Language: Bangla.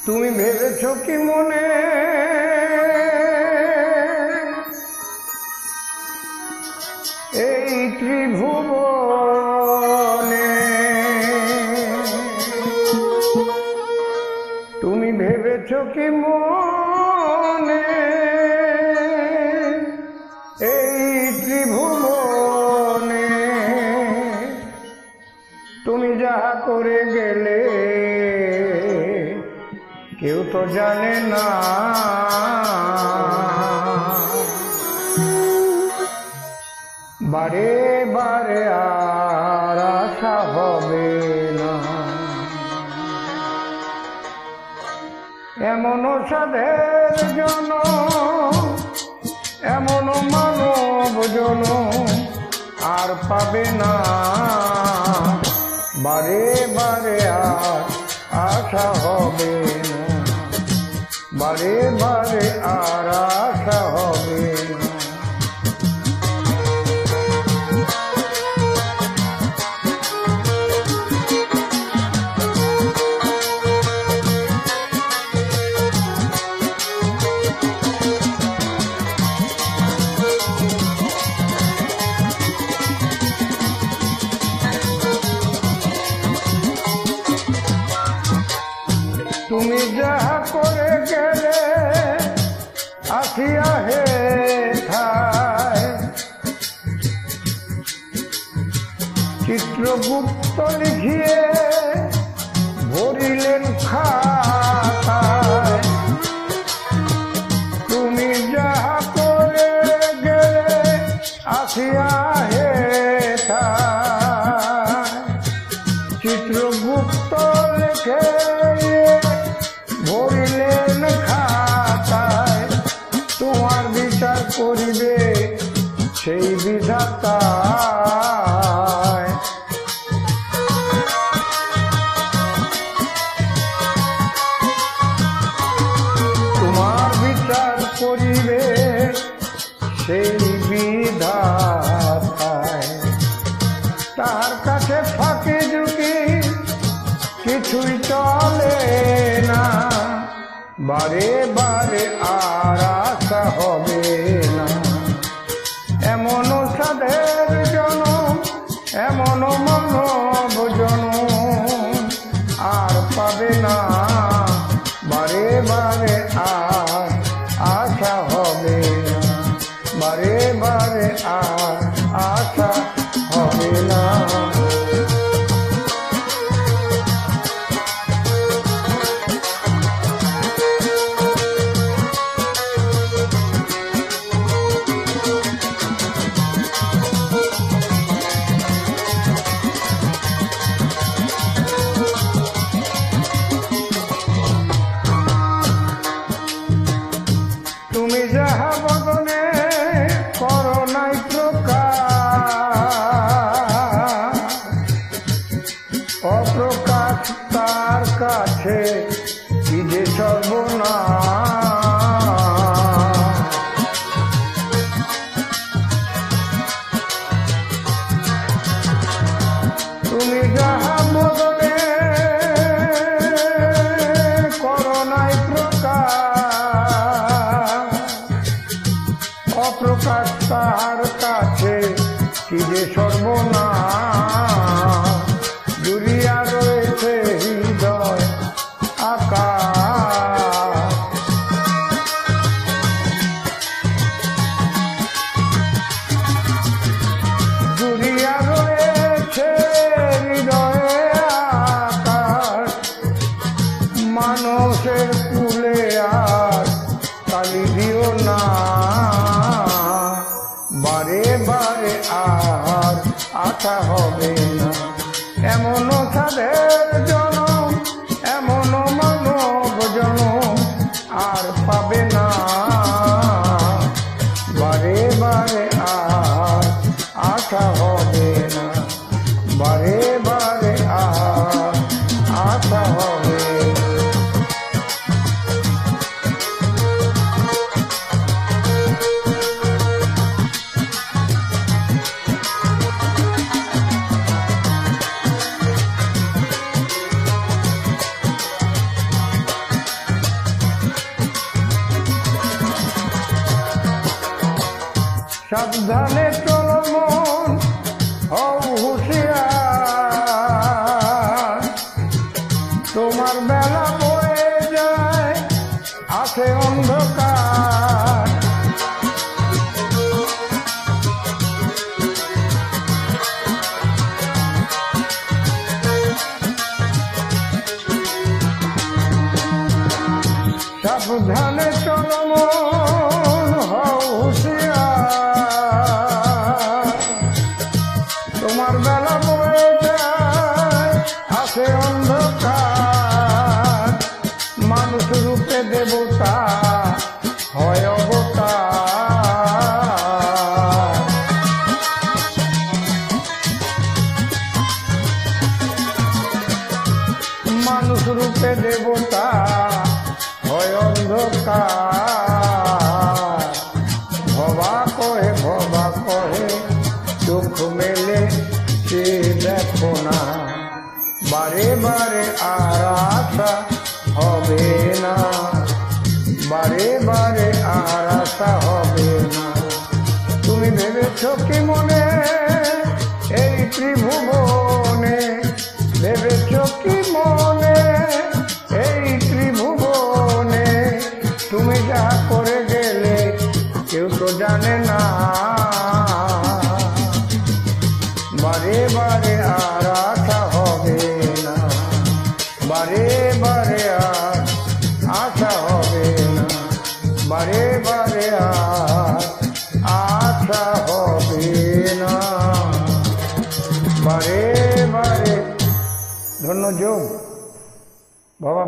তুমি ভেবেছো কি মনে এই ত্রিভুবনে তুমি ভেবেছো কি মনে এই ত্রিভুবনে তুমি যাহা করে গেলে কেউ তো জানে না বারে বারে আর আশা হবে না এমন সাধের জন এমন মানব জন আর পাবে না বারে বারে আর আশা হবে না বারে বারে আর আশা হবে না তুমি যাহা করে গেলে আসিয়া হে ঠায় চিত্রগুপ্ত লিখিয়ে ভরিলেন খাতায় তুমি যাহা করে গেলে আসিয়া হে ঠায় চিত্রগুপ্ত লেখে ভরিলেন খাতায় তোমার বিচার করিবে সেই বিধাতায় তোমার বিচার করিবে সেই বিধাতায় তার কাছে ফাঁকি ঝুঁকি কিছুই চলে না বারে বারে আর আশা হবে না এমন সাধের জন এমন মানব জন আর পাবে না বারে বারে আর আশা হবে না বারে বারে আর আশা হবে না তুমি যাহা বদনে করো নাই প্রকাশ অপ্রকাশ তার কাছে কি যে সর্বনাশ তুমি যাহা বদনে করো নাই প্রকাশ অপ্রকাশ তার কাছে কি যে সর্বনাশ জুড়িয়া রয়েছে হৃদয় আকাশ জুড়িয়া রয়েছে হৃদয়ে আকাশ মানুষের কুলে আর কালি দিও না বারে বারে আর আশা হবে না এমন সাধের জন এমন মানব জন আর পাবে না বারে বারে আর আশা হবে না বারে বারে আর আশা হবে না সাবধানে চলো মন হও হুঁশিয়ার, তোমার বেলা বয়ে যায় আছে অন্ধকার। সাবধানে চলো মন হও হুঁশিয়ার, তোমার বেলা বয়ে যায় আছে অন্ধকার। মানুষ রূপে দেবতা হয় অবতার, মানুষ রূপে দেবতা হয় অন্ধকার। ভবা কহে চোখ মেলে সে দেখো না, বারে বারে আর আশা হবে না, বারে বারে আর আশা হবে না। তুমি ভেবেছ কি মনে এই ত্রিভুবনে, ভেবেছ কি মনে এই ত্রিভুবনে, তুমি যা করে গেলে কেউ তো জানে না। বারে বারে আর আশা হবে না, বারে বারে আর আশা হবে না, বারে বারে আর আশা হবে না, বারে বারে। ধন্য যোগ বাবা।